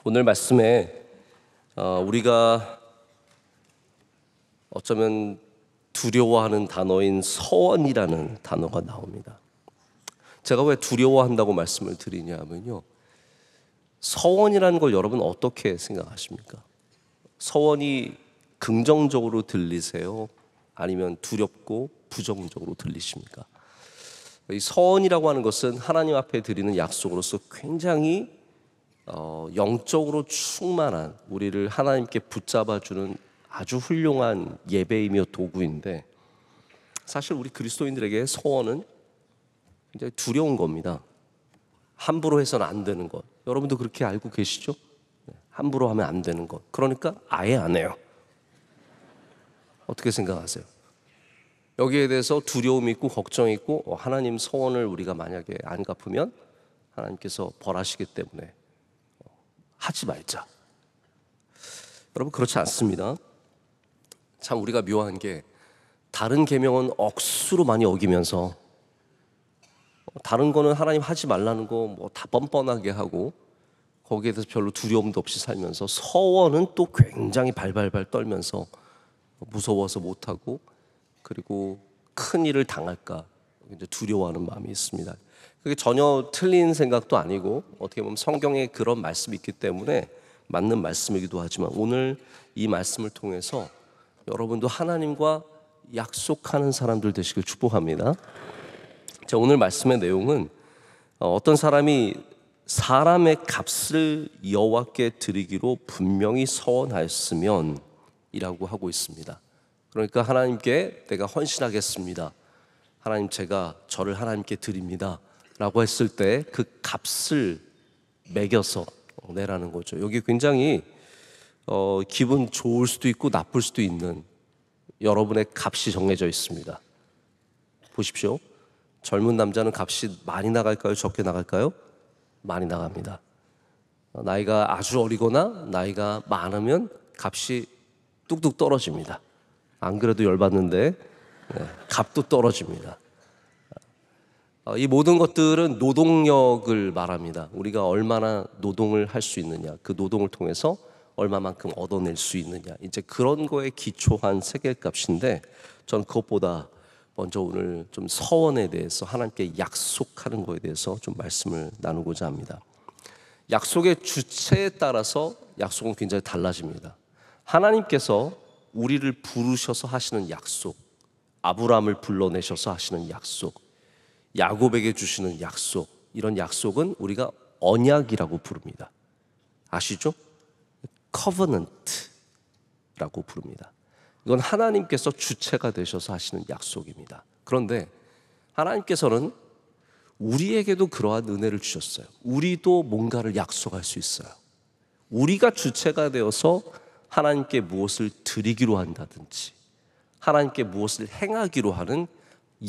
오늘 말씀에 우리가 어쩌면 두려워하는 단어인 서원이라는 단어가 나옵니다. 제가 왜 두려워한다고 말씀을 드리냐면요, 서원이라는 걸 여러분 어떻게 생각하십니까? 서원이 긍정적으로 들리세요? 아니면 두렵고 부정적으로 들리십니까? 이 서원이라고 하는 것은 하나님 앞에 드리는 약속으로서 굉장히 영적으로 충만한, 우리를 하나님께 붙잡아주는 아주 훌륭한 예배이며 도구인데, 사실 우리 그리스도인들에게 서원은 굉장히 두려운 겁니다. 함부로 해서는 안 되는 것, 여러분도 그렇게 알고 계시죠? 함부로 하면 안 되는 것, 그러니까 아예 안 해요. 어떻게 생각하세요? 여기에 대해서 두려움이 있고 걱정이 있고, 하나님 서원을 우리가 만약에 안 갚으면 하나님께서 벌하시기 때문에 하지 말자. 여러분, 그렇지 않습니다. 참 우리가 묘한 게, 다른 계명은 억수로 많이 어기면서 다른 거는 하나님 하지 말라는 거 뭐 다 뻔뻔하게 하고, 거기에 대해서 별로 두려움도 없이 살면서, 서원은 또 굉장히 발발발 떨면서 무서워서 못하고, 그리고 큰 일을 당할까 이제 두려워하는 마음이 있습니다. 그게 전혀 틀린 생각도 아니고, 어떻게 보면 성경에 그런 말씀이 있기 때문에 맞는 말씀이기도 하지만, 오늘 이 말씀을 통해서 여러분도 하나님과 약속하는 사람들 되시길 축복합니다. 자, 오늘 말씀의 내용은 어떤 사람이 사람의 값을 여호와께 드리기로 분명히 서원하였으면 이라고 하고 있습니다. 그러니까 하나님께 내가 헌신하겠습니다, 하나님 제가 저를 하나님께 드립니다 라고 했을 때 그 값을 매겨서 내라는 거죠. 여기 굉장히 기분 좋을 수도 있고 나쁠 수도 있는 여러분의 값이 정해져 있습니다. 보십시오. 젊은 남자는 값이 많이 나갈까요? 적게 나갈까요? 많이 나갑니다. 나이가 아주 어리거나 나이가 많으면 값이 뚝뚝 떨어집니다. 안 그래도 열받는데 값도 떨어집니다. 이 모든 것들은 노동력을 말합니다. 우리가 얼마나 노동을 할 수 있느냐, 그 노동을 통해서 얼마만큼 얻어낼 수 있느냐, 이제 그런 거에 기초한 세계값인데, 저는 그것보다 먼저 오늘 좀 서원에 대해서, 하나님께 약속하는 거에 대해서 좀 말씀을 나누고자 합니다. 약속의 주체에 따라서 약속은 굉장히 달라집니다. 하나님께서 우리를 부르셔서 하시는 약속, 아브라함을 불러내셔서 하시는 약속, 야곱에게 주시는 약속, 이런 약속은 우리가 언약이라고 부릅니다. 아시죠? covenant라고 부릅니다. 이건 하나님께서 주체가 되셔서 하시는 약속입니다. 그런데 하나님께서는 우리에게도 그러한 은혜를 주셨어요. 우리도 뭔가를 약속할 수 있어요. 우리가 주체가 되어서 하나님께 무엇을 드리기로 한다든지, 하나님께 무엇을 행하기로 하는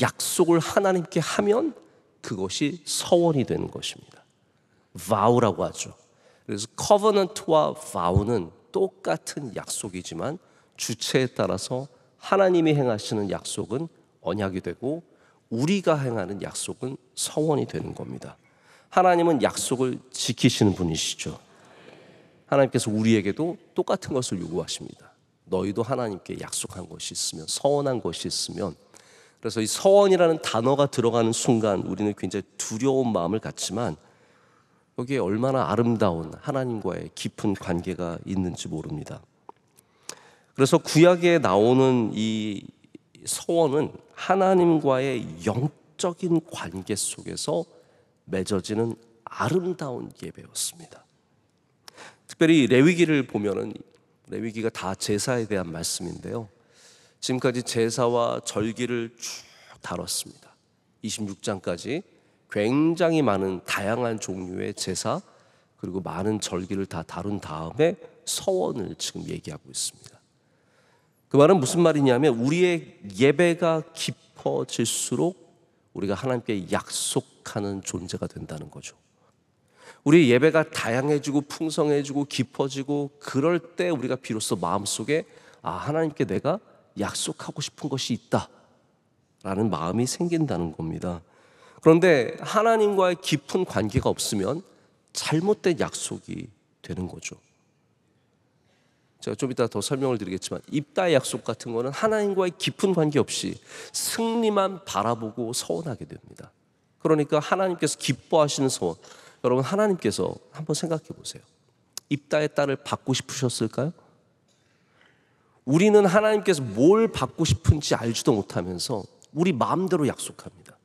약속을 하나님께 하면 그것이 서원이 되는 것입니다. vow라고 하죠. 그래서 covenant와 vow는 똑같은 약속이지만 주체에 따라서 하나님이 행하시는 약속은 언약이 되고, 우리가 행하는 약속은 서원이 되는 겁니다. 하나님은 약속을 지키시는 분이시죠. 하나님께서 우리에게도 똑같은 것을 요구하십니다. 너희도 하나님께 약속한 것이 있으면, 서원한 것이 있으면. 그래서 이 서원이라는 단어가 들어가는 순간 우리는 굉장히 두려운 마음을 갖지만, 여기에 얼마나 아름다운 하나님과의 깊은 관계가 있는지 모릅니다. 그래서 구약에 나오는 이 서원은 하나님과의 영적인 관계 속에서 맺어지는 아름다운 예배였습니다. 특별히 레위기를 보면은, 레위기가 다 제사에 대한 말씀인데요, 지금까지 제사와 절기를 쭉 다뤘습니다. 26장까지 굉장히 많은 다양한 종류의 제사, 그리고 많은 절기를 다 다룬 다음에 서원을 지금 얘기하고 있습니다. 그 말은 무슨 말이냐면, 우리의 예배가 깊어질수록 우리가 하나님께 약속하는 존재가 된다는 거죠. 우리의 예배가 다양해지고 풍성해지고 깊어지고, 그럴 때 우리가 비로소 마음속에 하나님께 내가 약속하고 싶은 것이 있다라는 마음이 생긴다는 겁니다. 그런데 하나님과의 깊은 관계가 없으면 잘못된 약속이 되는 거죠. 제가 좀 이따 더 설명을 드리겠지만 입다의 약속 같은 거는 하나님과의 깊은 관계 없이 승리만 바라보고 서원하게 됩니다. 그러니까 하나님께서 기뻐하시는 서원, 여러분 하나님께서 한번 생각해 보세요. 입다의 딸을 받고 싶으셨을까요? 우리는 하나님께서 뭘 받고 싶은지 알지도 못하면서 우리 마음대로 약속합니다.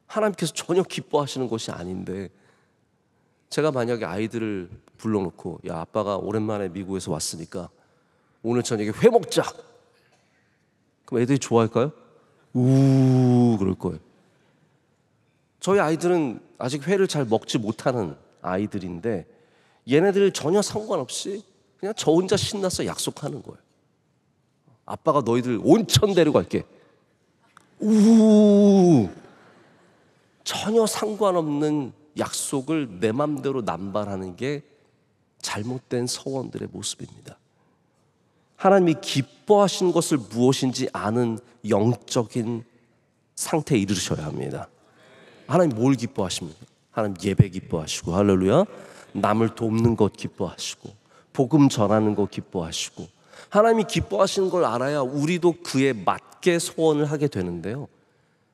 하나님께서 전혀 기뻐하시는 것이 아닌데, 제가 만약에 아이들을 불러놓고 야 아빠가 오랜만에 미국에서 왔으니까 오늘 저녁에 회 먹자. 그럼 애들이 좋아할까요? 우 그럴 거예요. 저희 아이들은 아직 회를 잘 먹지 못하는 아이들인데 얘네들 전혀 상관없이 그냥 저 혼자 신나서 약속하는 거예요. 아빠가 너희들 온천 데리고 갈게. 우 전혀 상관없는 약속을 내 맘대로 남발하는 게 잘못된 서원들의 모습입니다. 하나님이 기뻐하신 것을 무엇인지 아는 영적인 상태에 이르셔야 합니다. 하나님 뭘 기뻐하십니까? 하나님 예배 기뻐하시고, 할렐루야, 남을 돕는 것 기뻐하시고, 복음 전하는 것 기뻐하시고, 하나님이 기뻐하시는 걸 알아야 우리도 그에 맞게 소원을 하게 되는데요,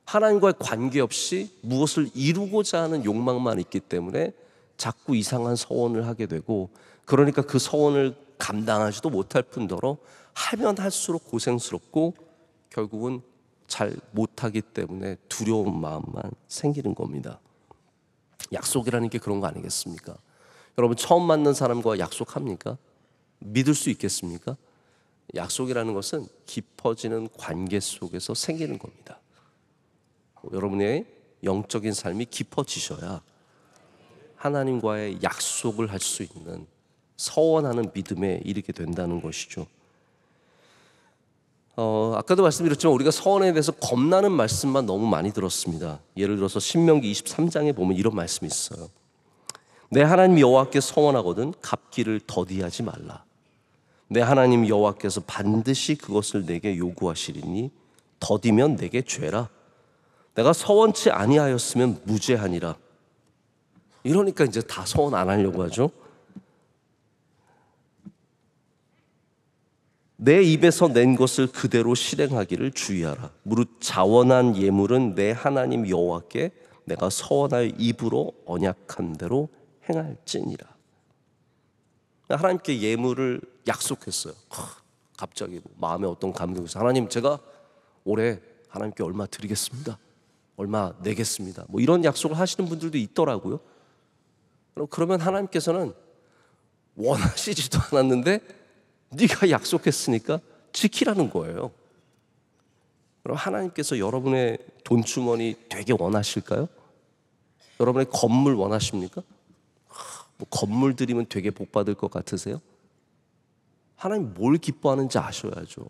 하나님과의 관계없이 무엇을 이루고자 하는 욕망만 있기 때문에 자꾸 이상한 서원을 하게 되고, 그러니까 그 서원을 감당하지도 못할 뿐더러 하면 할수록 고생스럽고 결국은 잘 못하기 때문에 두려운 마음만 생기는 겁니다. 약속이라는 게 그런 거 아니겠습니까? 여러분 처음 만난 사람과 약속합니까? 믿을 수 있겠습니까? 약속이라는 것은 깊어지는 관계 속에서 생기는 겁니다. 여러분의 영적인 삶이 깊어지셔야 하나님과의 약속을 할 수 있는 서원하는 믿음에 이르게 된다는 것이죠. 아까도 말씀드렸지만 우리가 서원에 대해서 겁나는 말씀만 너무 많이 들었습니다. 예를 들어서 신명기 23장에 보면 이런 말씀이 있어요. 내 하나님 여호와께 서원하거든 갚기를 더디하지 말라. 내 하나님 여호와께서 반드시 그것을 내게 요구하시리니 더디면 내게 죄라. 내가 서원치 아니하였으면 무죄하니라. 이러니까 이제 다 서원 안 하려고 하죠. 내 입에서 낸 것을 그대로 실행하기를 주의하라. 무릇 자원한 예물은 내 하나님 여호와께 내가 서원하여 입으로 언약한 대로 행할지니라. 하나님께 예물을 약속했어요. 갑자기 마음에 어떤 감동이 있어요. 하나님 제가 올해 하나님께 얼마 드리겠습니다. 얼마 내겠습니다. 뭐 이런 약속을 하시는 분들도 있더라고요. 그러면 하나님께서는 원하시지도 않았는데 네가 약속했으니까 지키라는 거예요. 그럼 하나님께서 여러분의 돈 주머니 되게 원하실까요? 여러분의 건물 원하십니까? 뭐 건물 드리면 되게 복 받을 것 같으세요? 하나님 뭘 기뻐하는지 아셔야죠.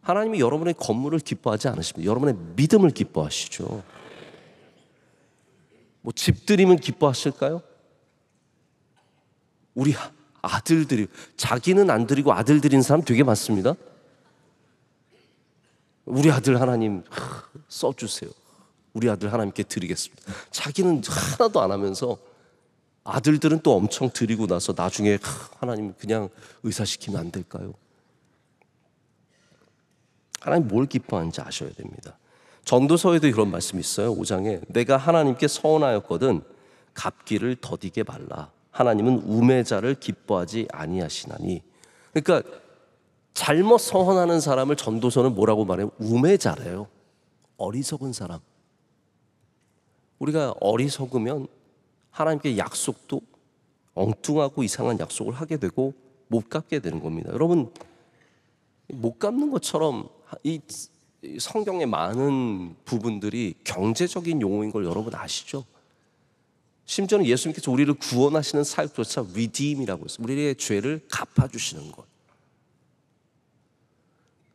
하나님이 여러분의 건물을 기뻐하지 않으십니다. 여러분의 믿음을 기뻐하시죠. 뭐 집 드리면 기뻐하실까요? 우리 아들들이, 자기는 안 드리고 아들 드린 사람 되게 많습니다. 우리 아들 하나님 써주세요. 우리 아들 하나님께 드리겠습니다. 자기는 하나도 안 하면서 아들들은 또 엄청 드리고 나서 나중에 하나님 그냥 의사시키면 안 될까요? 하나님 뭘 기뻐하는지 아셔야 됩니다. 전도서에도 그런 말씀이 있어요. 5장에 내가 하나님께 서원하였거든 갚기를 더디게 말라. 하나님은 우매자를 기뻐하지 아니하시나니. 그러니까 잘못 서원하는 사람을 전도서는 뭐라고 말해요? 우매자래요. 어리석은 사람. 우리가 어리석으면 하나님께 약속도 엉뚱하고 이상한 약속을 하게 되고 못 갚게 되는 겁니다. 여러분 못 갚는 것처럼 이 성경의 많은 부분들이 경제적인 용어인 걸 여러분 아시죠? 심지어는 예수님께서 우리를 구원하시는 사역조차 redeem이라고 했어요. 우리의 죄를 갚아주시는 것.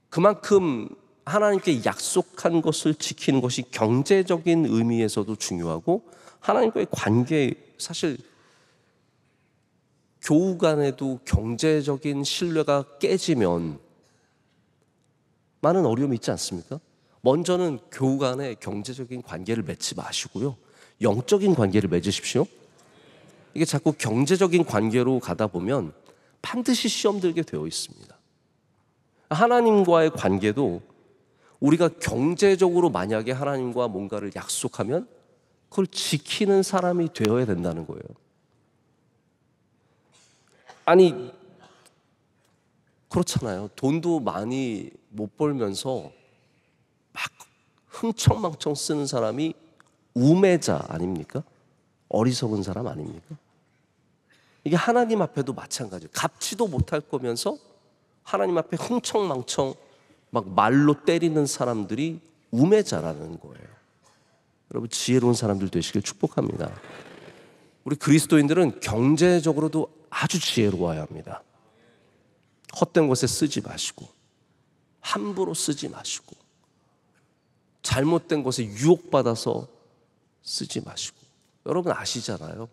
그만큼 하나님께 약속한 것을 지키는 것이 경제적인 의미에서도 중요하고 하나님과의 관계, 사실 교우 간에도 경제적인 신뢰가 깨지면 많은 어려움이 있지 않습니까? 먼저는 교우 간의 경제적인 관계를 맺지 마시고요, 영적인 관계를 맺으십시오. 이게 자꾸 경제적인 관계로 가다 보면 반드시 시험 들게 되어 있습니다. 하나님과의 관계도 우리가 경제적으로 만약에 하나님과 뭔가를 약속하면 그걸 지키는 사람이 되어야 된다는 거예요. 아니, 그렇잖아요. 돈도 많이 못 벌면서 막 흥청망청 쓰는 사람이 우매자 아닙니까? 어리석은 사람 아닙니까? 이게 하나님 앞에도 마찬가지예요. 갚지도 못할 거면서 하나님 앞에 흥청망청 막 말로 때리는 사람들이 우매자라는 거예요. 여러분, 지혜로운 사람들 되시길 축복합니다. 우리 그리스도인들은 경제적으로도 아주 지혜로워야 합니다. 헛된 것에 쓰지 마시고, 함부로 쓰지 마시고, 잘못된 것에 유혹받아서 쓰지 마시고. 여러분 아시잖아요.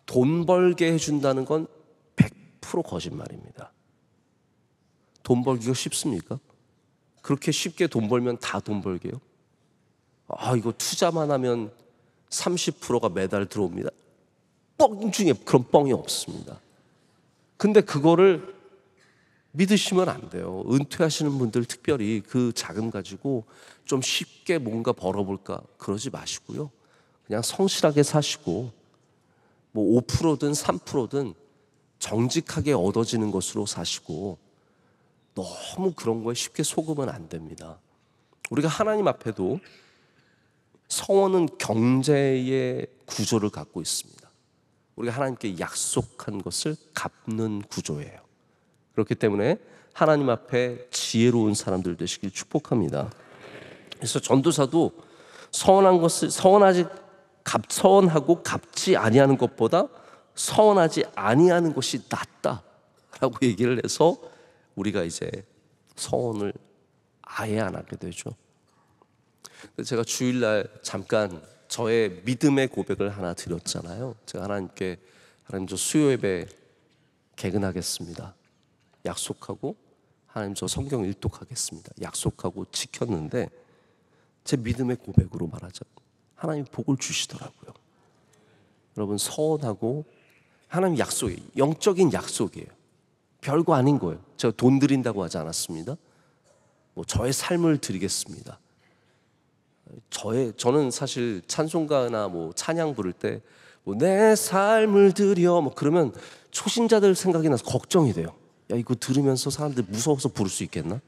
돈 벌게 해준다는 건 100% 거짓말입니다. 돈 벌기가 쉽습니까? 그렇게 쉽게 돈 벌면 다 돈 벌게요? 이거 투자만 하면 30%가 매달 들어옵니다. 뻥 중에 그런 뻥이 없습니다. 근데 그거를 믿으시면 안 돼요. 은퇴하시는 분들 특별히 그 자금 가지고 좀 쉽게 뭔가 벌어볼까 그러지 마시고요. 그냥 성실하게 사시고 뭐 5%든 3%든 정직하게 얻어지는 것으로 사시고, 너무 그런 거에 쉽게 속으면 안 됩니다. 우리가 하나님 앞에도 성원은 경제의 구조를 갖고 있습니다. 우리가 하나님께 약속한 것을 갚는 구조예요. 그렇기 때문에 하나님 앞에 지혜로운 사람들 되시길 축복합니다. 그래서 전도사도 서원하고 갚지 아니하는 것보다 서원하지 아니하는 것이 낫다라고 얘기를 해서 우리가 이제 서원을 아예 안 하게 되죠. 제가 주일날 잠깐 저의 믿음의 고백을 하나 드렸잖아요. 제가 하나님께, 하나님 저 수요 예배 개근하겠습니다 약속하고, 하나님 저 성경 일독하겠습니다 약속하고 지켰는데, 제 믿음의 고백으로 말하자면 하나님 복을 주시더라고요. 여러분, 서원하고 하나님 약속이에요. 영적인 약속이에요. 별거 아닌 거예요. 제가 돈 드린다고 하지 않았습니다. 뭐 저의 삶을 드리겠습니다. 저는 사실 찬송가나 뭐 찬양 부를 때 뭐 내 삶을 드려 뭐 그러면 초신자들 생각이 나서 걱정이 돼요. 야, 이거 들으면서 사람들 무서워서 부를 수 있겠나?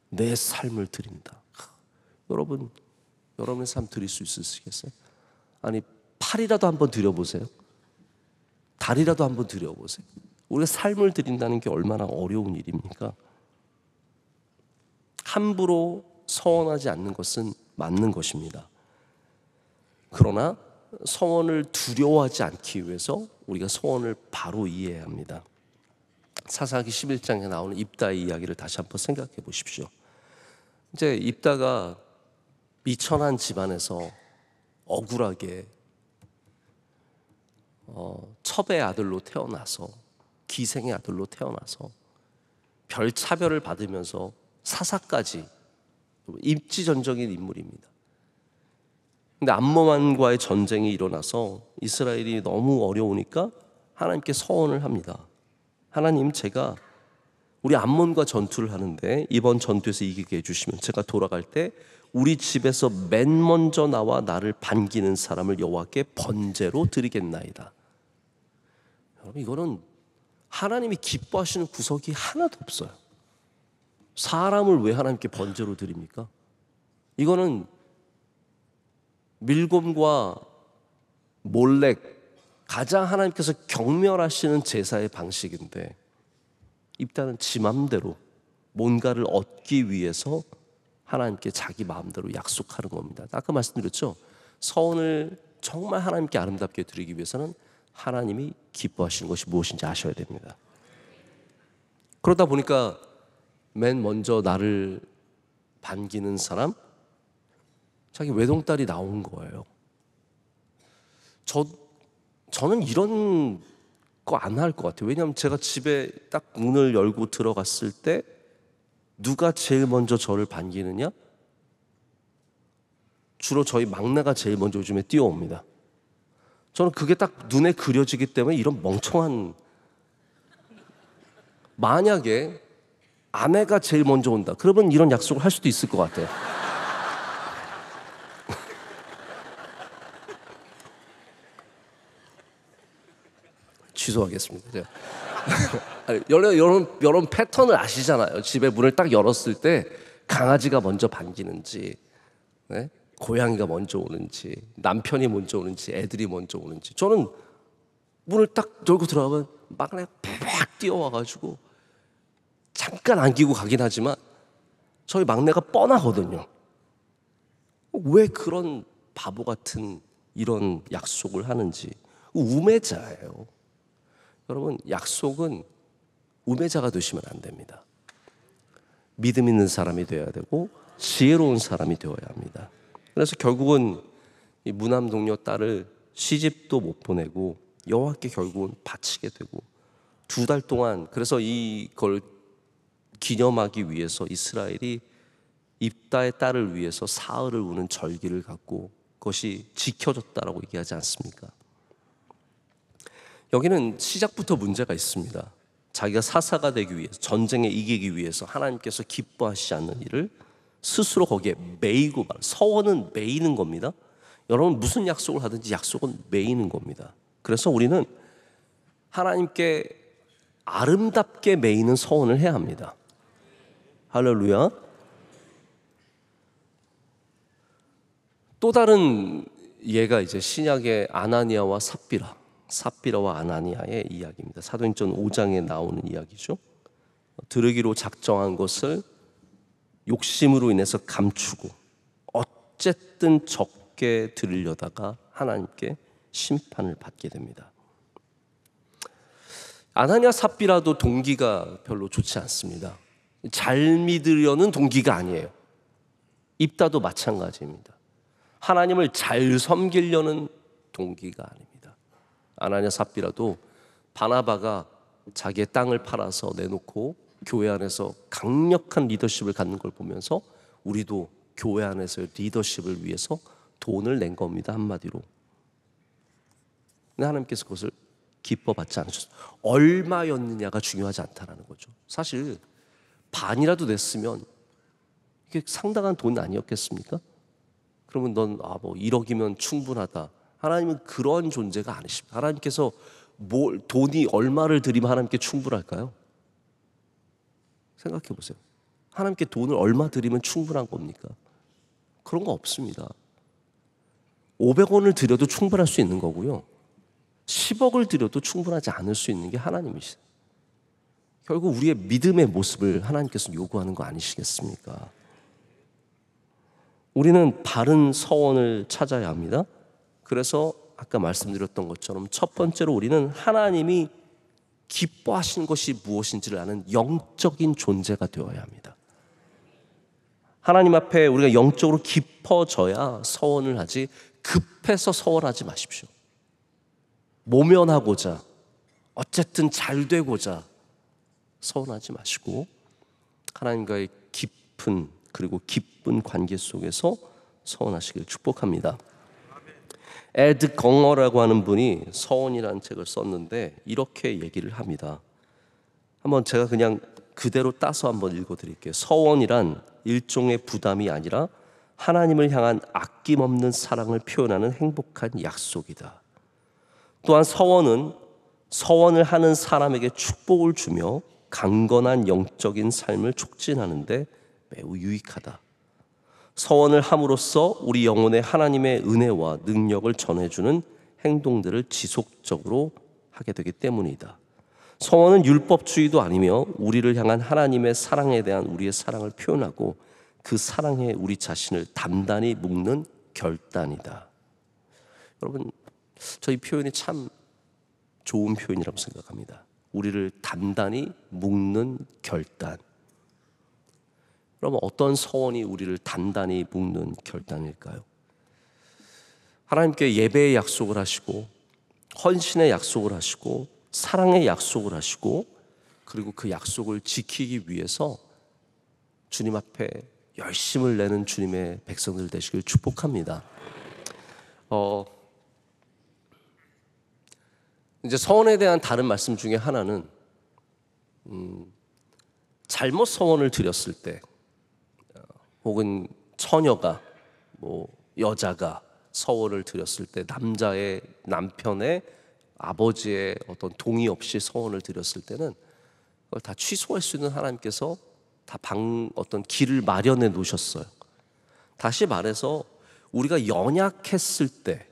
내 삶을 드린다. 여러분, 여러분의 삶 드릴 수 있으시겠어요? 아니, 팔이라도 한번 드려보세요. 다리라도 한번 드려보세요. 우리가 삶을 드린다는 게 얼마나 어려운 일입니까? 함부로 서원하지 않는 것은 맞는 것입니다. 그러나 서원을 두려워하지 않기 위해서 우리가 서원을 바로 이해해야 합니다. 사사기 11장에 나오는 입다의 이야기를 다시 한번 생각해 보십시오. 이제 입다가 미천한 집안에서 억울하게 첩의 아들로 태어나서, 기생의 아들로 태어나서 별 차별을 받으면서 사사까지 입지전적인 인물입니다. 근데 암몬과의 전쟁이 일어나서 이스라엘이 너무 어려우니까 하나님께 서원을 합니다. 하나님, 제가 우리 암몬과 전투를 하는데 이번 전투에서 이기게 해주시면 제가 돌아갈 때 우리 집에서 맨 먼저 나와 나를 반기는 사람을 여호와께 번제로 드리겠나이다. 여러분, 이거는 하나님이 기뻐하시는 구석이 하나도 없어요. 사람을 왜 하나님께 번제로 드립니까? 이거는 밀곰과 몰렉, 가장 하나님께서 경멸하시는 제사의 방식인데, 입다는 지 맘대로 뭔가를 얻기 위해서 하나님께 자기 마음대로 약속하는 겁니다. 아까 말씀드렸죠? 서원을 정말 하나님께 아름답게 드리기 위해서는 하나님이 기뻐하시는 것이 무엇인지 아셔야 됩니다. 그러다 보니까 맨 먼저 나를 반기는 사람, 자기 외동딸이 나온 거예요. 저는 이런 거 안 할 것 같아요. 왜냐하면 제가 집에 딱 문을 열고 들어갔을 때 누가 제일 먼저 저를 반기느냐? 주로 저희 막내가 제일 먼저 요즘에 뛰어옵니다. 저는 그게 딱 눈에 그려지기 때문에 이런 멍청한, 만약에 아내가 제일 먼저 온다 그러면 이런 약속을 할 수도 있을 것 같아요. 취소하겠습니다. 제가. 여러분 패턴을 아시잖아요. 집에 문을 딱 열었을 때 강아지가 먼저 반기는지, 네? 고양이가 먼저 오는지, 남편이 먼저 오는지, 애들이 먼저 오는지. 저는 문을 딱 열고 들어가면 막내 팍 뛰어와가지고 잠깐 안기고 가긴 하지만 저희 막내가 뻔하거든요. 왜 그런 바보 같은 이런 약속을 하는지. 우매자예요. 여러분, 약속은 우매자가 되시면 안 됩니다. 믿음 있는 사람이 되어야 되고 지혜로운 사람이 되어야 합니다. 그래서 결국은 이 무남동녀 딸을 시집도 못 보내고 여호와께 결국은 바치게 되고 2달 동안, 그래서 이걸 기념하기 위해서 이스라엘이 입다의 딸을 위해서 사흘을 우는 절기를 갖고 그것이 지켜졌다라고 얘기하지 않습니까? 여기는 시작부터 문제가 있습니다. 자기가 사사가 되기 위해서, 전쟁에 이기기 위해서 하나님께서 기뻐하시지 않는 일을 스스로 거기에 매이고 말. 서원은 매이는 겁니다. 여러분, 무슨 약속을 하든지 약속은 매이는 겁니다. 그래서 우리는 하나님께 아름답게 매이는 서원을 해야 합니다. 할렐루야. 또 다른 예가 이제 신약의 아나니아와 삽비라와 아나니아의 이야기입니다. 사도행전 5장에 나오는 이야기죠. 들으기로 작정한 것을 욕심으로 인해서 감추고 어쨌든 적게 들으려다가 하나님께 심판을 받게 됩니다. 아나니아 삽비라도 동기가 별로 좋지 않습니다. 잘 믿으려는 동기가 아니에요. 입다도 마찬가지입니다. 하나님을 잘 섬기려는 동기가 아닙니다. 아나니아 삽비라도 바나바가 자기의 땅을 팔아서 내놓고 교회 안에서 강력한 리더십을 갖는 걸 보면서 우리도 교회 안에서 리더십을 위해서 돈을 낸 겁니다. 한마디로. 근데 하나님께서 그것을 기뻐받지 않으셨어요. 얼마였느냐가 중요하지 않다는 거죠. 사실 반이라도 냈으면 이게 상당한 돈 아니었겠습니까? 그러면 넌 뭐 1억이면 충분하다. 하나님은 그런 존재가 아니십니다. 하나님께서 돈이 얼마를 드리면 하나님께 충분할까요? 생각해 보세요. 하나님께 돈을 얼마 드리면 충분한 겁니까? 그런 거 없습니다. 500원을 드려도 충분할 수 있는 거고요. 10억을 드려도 충분하지 않을 수 있는 게 하나님이시죠. 결국 우리의 믿음의 모습을 하나님께서 요구하는 거 아니시겠습니까? 우리는 바른 서원을 찾아야 합니다. 그래서 아까 말씀드렸던 것처럼 첫 번째로 우리는 하나님이 기뻐하시는 것이 무엇인지를 아는 영적인 존재가 되어야 합니다. 하나님 앞에 우리가 영적으로 깊어져야 서원을 하지, 급해서 서원하지 마십시오. 모면하고자, 어쨌든 잘 되고자 서운하지 마시고 하나님과의 깊은 그리고 기쁜 관계 속에서 서원하시길 축복합니다. 에드 건어라고 하는 분이 서원이라는 책을 썼는데 이렇게 얘기를 합니다. 한번 제가 그냥 그대로 따서 한번 읽어드릴게요. 서원이란 일종의 부담이 아니라 하나님을 향한 아낌없는 사랑을 표현하는 행복한 약속이다. 또한 서원은 서원을 하는 사람에게 축복을 주며 강건한 영적인 삶을 촉진하는 데 매우 유익하다. 서원을 함으로써 우리 영혼에 하나님의 은혜와 능력을 전해주는 행동들을 지속적으로 하게 되기 때문이다. 서원은 율법주의도 아니며 우리를 향한 하나님의 사랑에 대한 우리의 사랑을 표현하고 그 사랑에 우리 자신을 단단히 묶는 결단이다. 여러분, 저희 표현이 참 좋은 표현이라고 생각합니다. 우리를 단단히 묶는 결단. 그러면 어떤 서원이 우리를 단단히 묶는 결단일까요? 하나님께 예배의 약속을 하시고 헌신의 약속을 하시고 사랑의 약속을 하시고 그리고 그 약속을 지키기 위해서 주님 앞에 열심을 내는 주님의 백성들 되시길 축복합니다. 이제 서원에 대한 다른 말씀 중에 하나는 잘못 서원을 드렸을 때, 혹은 처녀가 여자가 서원을 드렸을 때, 남편의 아버지의 어떤 동의 없이 서원을 드렸을 때는 그걸 다 취소할 수 있는 하나님께서 다 어떤 길을 마련해 놓으셨어요. 다시 말해서 우리가 연약했을 때,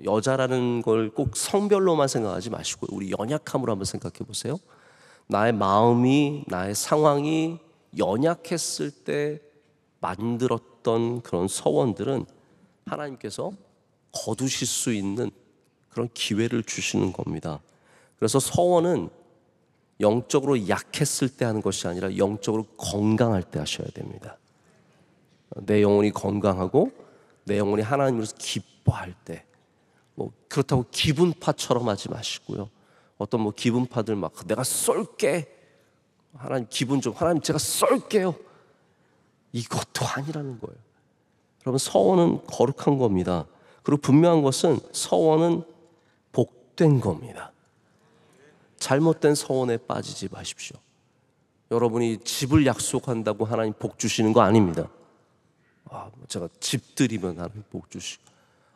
여자라는 걸 꼭 성별로만 생각하지 마시고 우리 연약함으로 한번 생각해 보세요. 나의 마음이, 나의 상황이 연약했을 때 만들었던 그런 서원들은 하나님께서 거두실 수 있는 그런 기회를 주시는 겁니다. 그래서 서원은 영적으로 약했을 때 하는 것이 아니라 영적으로 건강할 때 하셔야 됩니다. 내 영혼이 건강하고 내 영혼이 하나님으로서 기뻐할 때, 그렇다고 기분파처럼 하지 마시고요. 어떤 기분파들 막 내가 쏠게, 하나님 하나님 제가 쏠게요, 이것도 아니라는 거예요. 여러분, 서원은 거룩한 겁니다. 그리고 분명한 것은 서원은 복된 겁니다. 잘못된 서원에 빠지지 마십시오. 여러분이 집을 약속한다고 하나님 복 주시는 거 아닙니다. 제가 집 드리면 하나님 복 주시고,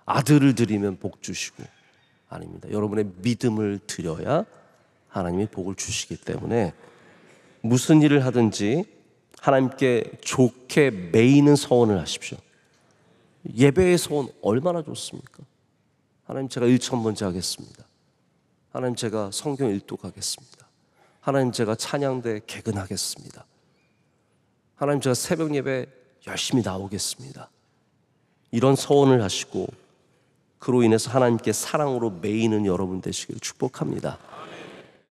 아들을 드리면 복 주시고, 아닙니다. 여러분의 믿음을 드려야 하나님이 복을 주시기 때문에 무슨 일을 하든지 하나님께 좋게 매이는 서원을 하십시오. 예배의 서원 얼마나 좋습니까? 하나님, 제가 1,000번째 하겠습니다. 하나님, 제가 성경 일독하겠습니다. 하나님, 제가 찬양대 개근하겠습니다. 하나님, 제가 새벽 예배 열심히 나오겠습니다. 이런 서원을 하시고 그로 인해서 하나님께 사랑으로 매이는 여러분 되시기를 축복합니다.